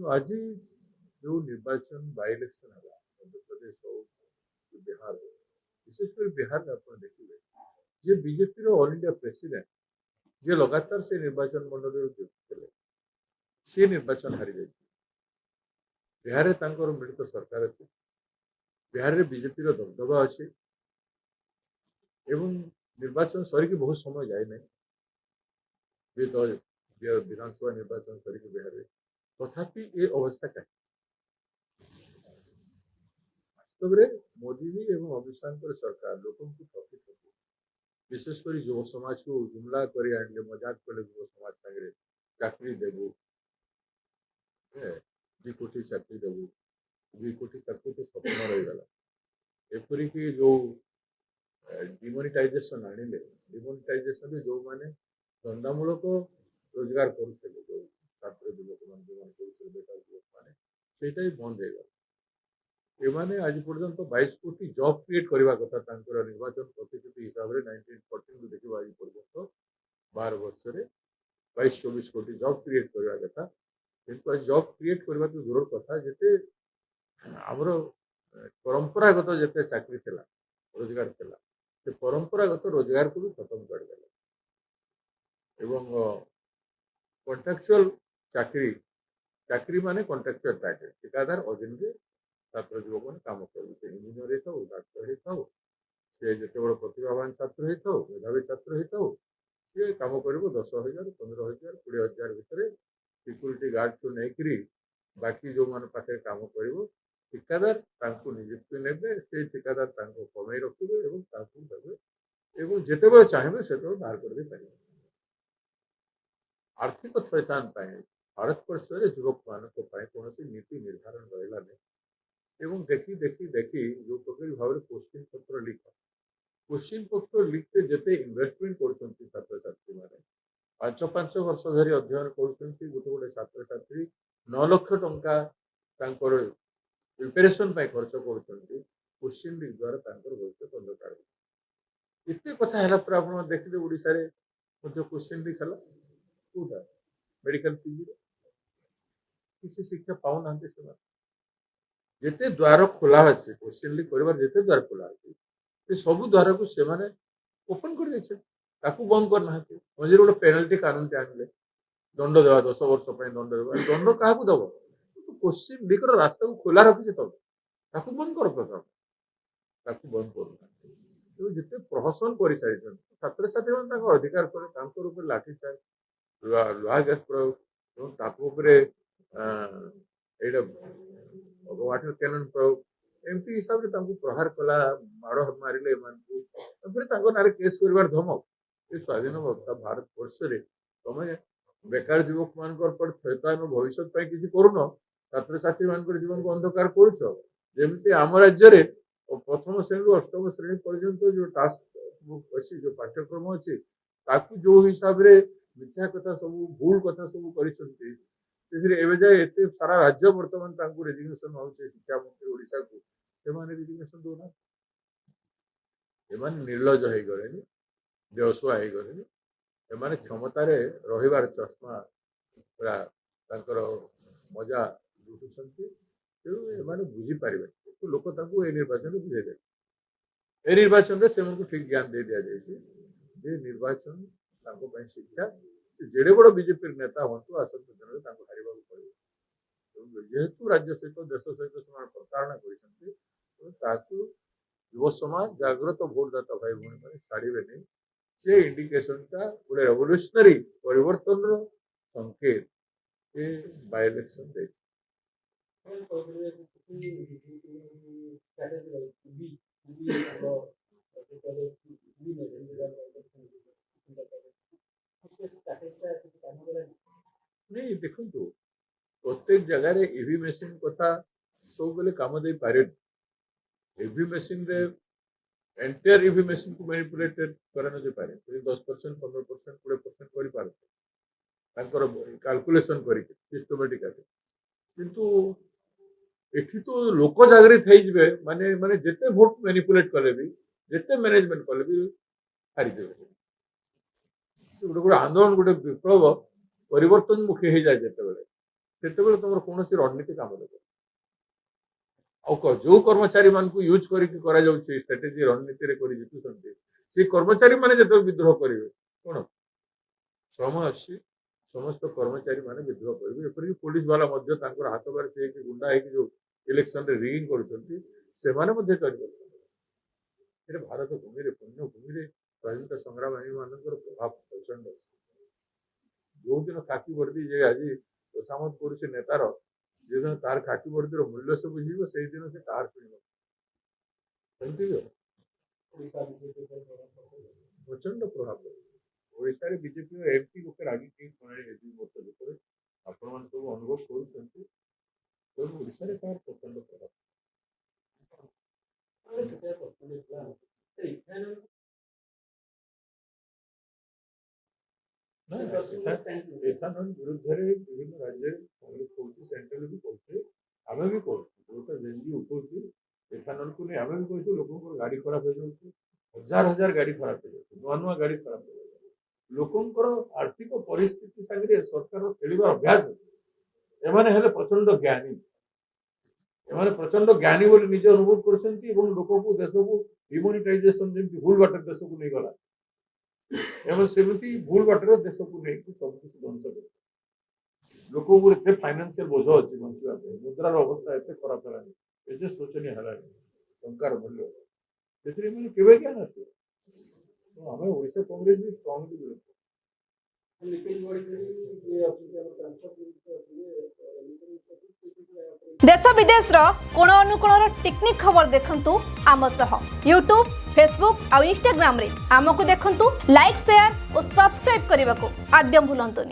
आज जो निर्वाचन बाय इलेक्शन है मध्य प्रदेश हो बिहार हो विशेषकर बिहार में आप देखिए जे बीजेपी ऑल इंडिया प्रेसिडेंट जे लगातार से निर्वाचन मंडल जोड़ते सी निर्वाचन हारी जाए बिहार में मिलित सरकार अच्छे बिहार में बीजेपी दबदबा अच्छे एवं निर्वाचन सरिक बहुत समय जाए ना तो विधानसभा निर्वाचन सरिक बिहार में तथापि ये अवस्था कहीं वास्तव में मोदी जी एवं अमित शाह सरकार लोक ठकी ठकी विशेषकर युव समाज को जुमला कर मजाक कले युव समाज सागर चाकरी देवु 2 कोटी चाकरी देवु 2 कोटी चाकरी तो स्वप्न रहीगला एपरिक जो डिमोनेटाइजेशन आनिले डिमोनेटाइजेशन जो मैंने धंदामूलक रोजगार करुले जो छात्र युवक मैंने बेकार युवक मैंने से बंद हो एमाने आज पर्यंत 22 कोटी जॉब क्रिएट करने कथा निर्वाचन प्रतिश्रुति हिसाब से 1914 देखा आज पर्यंत 12 वर्ष में 22-24 कोटी जॉब क्रिएट करने कथा किंतु आज जॉब क्रिएट करने तो दूर कथा जिते आमर परंपरागत जिते चाकरी थिला रोजगार थिला से परंपरागत रोजगार को भी खत्म कर देला एवं कॉन्ट्रैक्चुअल चाकरी चाकरी माने कॉन्ट्रैक्चुअल चाकरी ठेकेदार अधीन में छात्र युवक मैंने कम कर इंजीनियर हो डाक्तर हो सी जिते बड़ प्रतिभावान छात्र हो मेधावी छात्र हो सी कम कर 10,000 15,000 20,000 भितर सिक्यूरीटी गार्ड को लेकर बाकी जो मान पाखे कम कर ठिकादार निजुक्ति ने से ठिकादार कमे रखिए देवे जिते बड़े चाहिए से बाहर कर पारे आर्थिक थैतान भारत वर्ष में युवक मान कौन नीति निर्धारण रहा नहीं देखी देखी देखी जो प्रकार भाव में क्वेश्चन पत्र लिख क्वेश्चन पत्र लिखते जिते इन्वेस्टमेंट कर छात्र छात्री मैंने 5-5 वर्ष धरी अध्ययन कर गोटे गोटे छात्र छात्री 9 लाख टंका प्रिपेरेसन खर्च कर क्वेश्चन लिख द्वारा भविष्य अंधकार इतने कथा है आप देखिए ओडिशा रे क्वेश्चन लिख है कौटा मेडिकल पीजी किसी शिक्षा पाऊ ना जिते द्वार खोला अच्छे क्वेश्चन लिख कर जिते द्वार खोला अच्छे सब द्वार को से ओपन कर बंद करना मझे गोटे पेनाल्टी कानून आनिले दंड देवा 10 वर्ष दंड देवा दंड क्या दब क्वेश्चन लिख रास्ता को खोला रखी तब बंद कर बंद कर जिते प्रहसन कर सारी छात्र छात्री मैंने अधिकार कर लाठीचार्ज लुहा गैस प्रयोग वाटर कैनन प्रयोग एमती हिसाब से प्रहार कला माड़ मारे ना केस कर धमक ये स्वाधीनता भारत वर्ष में तुम बेकार युवक मान भविष्य किसी करुन छात्र छात्री मान जीवन को अंधकार करमती आम राज्य में प्रथम श्रेणी 8म श्रेणी पर्यंत जो टास्क बुक अच्छी जो पाठ्यक्रम अच्छी जो हिसाब से मिथ्या कथा सब भूल कथा सब कर सारा राज्य बर्तमान रेजिग्नेशन हो शिक्षा मंत्री ओडिशा को से रेजिग्नेशन दौना निर्लज हो गले देवसुआ हो गले क्षमतार रही चष्मा पूरा मजा लुटुंट तेणु बुझीपारे तो लोक निर्वाचन बुझेदे ए निर्वाचन में ठीक ज्ञान दे दि जाए निर्वाचन शिक्षा जेड़े बड़ बीजेपी नेता हूँ आसंत दिन में हारिबा पड़े जेहेतु राज्य सहित देश सहित से प्रतारणा कर युव समाज जागृत भोटदाता भाई भाई मैंने छाड़े नहीं से इंडिकेशन टा गोटे रेवोल्यूशनरी परिवर्तन संकेत बाय इलेक्शन दे नहीं देखो प्रत्येक जगह ईवी मशीन कथा सब बेले कम दे पारे ईवी मशीन रे एंटायर ईवी मशीन को मैनिपुलेटेड करा न पारे 10% 15% 20% कर पारे कैलकुलेशन कर सिस्टमेटिकली किंतु एठी तो लोक जागृत हो माने माने जिते भोट मैनिपुलेट कले भी जिते मैनेजमेंट कले भी हारी देवे गोटे गोटे आंदोलन गोटे विप्लव परिवर्तन मुखी हो जाए जिते ସେତେବେଳେ ତମର କୌଣସି ରଣନୀତି କାମ ଦେବ ଆଉ ଯୋଉ କର୍ମଚାରୀ ମାନଙ୍କୁ ୟୁଜ କରିକି କରାଯାଉଛି ଷ୍ଟ୍ରାଟେଜି ରଣନୀତିରେ କରି ଜିତୁଛନ୍ତି ସେ କର୍ମଚାରୀ ମାନେ ଯେତେବେଳେ ବିଦ୍ରୋହ କରିବେ କଣ ସମୟ ଆସୁଛି ସମସ୍ତ କର୍ମଚାରୀ ମାନେ ବିଦ୍ରୋହ କରିବେ ଏପରିକି ପୋଲିସ ବାଲା ମଧ୍ୟ ତାଙ୍କର ହାତ ବାରିଶି ହେଇକି ଗୁଣ୍ଡା ହେଇକି ଯୋଉ ଇଲେକ୍ସନରେ ରିଗିଂ କରୁଛନ୍ତି ସେମାନେ ମଧ୍ୟ କରିପାରୁଛନ୍ତି ଭାରତ ଭୂମିରେ ପୁଣ୍ୟ ଭୂମିରେ ସ୍ୱାଧୀନତା ସଂଗ୍ରାମୀ ମାନଙ୍କର ପ୍ରଭାବ ପ୍ରଚଣ୍ଡ ଅଛି ଯୋଉଦିନ ଖାକି ବର୍ଦ୍ଦି ଯେ ଆଜି ତୋଷାମତ କରୁଛି ନେତାର ଯେଦିନ ତାର ଖାକି ବର୍ଦ୍ଦିର ମୂଲ୍ୟ ସେ ବୁଝିବ ସେଇଦିନ ସେ କାହାର ଶୁଣିବ ସେମିତି ପ୍ରଚଣ୍ଡ ପ୍ରଭାବ ଓଡ଼ିଶାରେ ବିଜେପି ଏମିତି ଲୋକେ ରାଗିକି ଦୁଇ ବର୍ଷ ଭିତରେ ଆପଣମାନେ ସବୁ ଅନୁଭବ କରୁଛନ୍ତି ତେଣୁ ଓଡ଼ିଶାରେ ତାର ପ୍ରଚଣ୍ଡ ପ୍ରଭାବ ଏଥାନଲ ବିରୁଦ୍ଧରେ ବିଭିନ୍ନ ରାଜ୍ୟରେ କଂଗ୍ରେସ କହୁଛି ସେଣ୍ଟ୍ରାଲ ବି କହୁଛି ଆମେ ବି କହୁଛୁ ଯୋଉଟା ଯେମିତି ଉଠଉଛି ଏଥାନଲକୁ ନେଇ ଆମେ ବି କହୁଛୁ ଲୋକଙ୍କର ଗାଡି ଖରାପ ହେଇଯାଉଛି ହଜାର ହଜାର ଗାଡି ଖରାପ ହେଇଯାଉଛି ନୂଆ ନୂଆ ଗାଡି ଖରାପ ହେଇଯାଉଛି ଲୋକଙ୍କର ଆର୍ଥିକ ପରିସ୍ଥିତି ସାଙ୍ଗରେ ସରକାରର ଖେଳିବାର ଅଭ୍ୟାସ ଅଛି ଏମାନେ ହେଲେ ପ୍ରଚଣ୍ଡ ଜ୍ଞାନୀ ଏମାନେ ପ୍ରଚଣ୍ଡ ଜ୍ଞାନୀ ବୋଲି ନିଜେ ଅନୁଭବ କରୁଛନ୍ତି ଏବଂ ଲୋକଙ୍କୁ ଦେଶକୁ ଡିମୋନିଟାଇଜେସନ ଯେମିତି ଭୁଲ ବାଟରେ ଦେଶକୁ ନେଇଗଲା ଏବଂ ସେମିତି ଭୁଲ ବାଟରେ ଦେଶକୁ ନେଇକି ସବୁ କିଛି ଧ୍ୱଂସ କରେ ଲୋକ ଉପରେ ଏତେ ଫାଇନାନ୍ସିଆଲ ବୋଝ ଅଛି ବଞ୍ଚିବା ପାଇଁ ମୁଦ୍ରାର ଅବସ୍ଥା ଏତେ ଖରାପ ହେଲାଣି ଏତେ ଶୋଚନୀୟ ହେଲାଣି ଟଙ୍କାର ମୂଲ୍ୟ ସେଥିରେ ମାନେ କେବେ ଜ୍ଞାନ ଆସିବ ଆମେ ଓଡ଼ିଶା କଂଗ୍ରେସ ବି ଷ୍ଟ୍ରଙ୍ଗଲି ବିରୋଧ देश विदेश कोण अनुकोणर टेक्निक खबर देखंतु आम सह यूट्यूब फेसबुक और इंस्टाग्राम रे आमको देखंतु लाइक शेयर और सब्सक्राइब करने को आद्यम भूलंतुनि।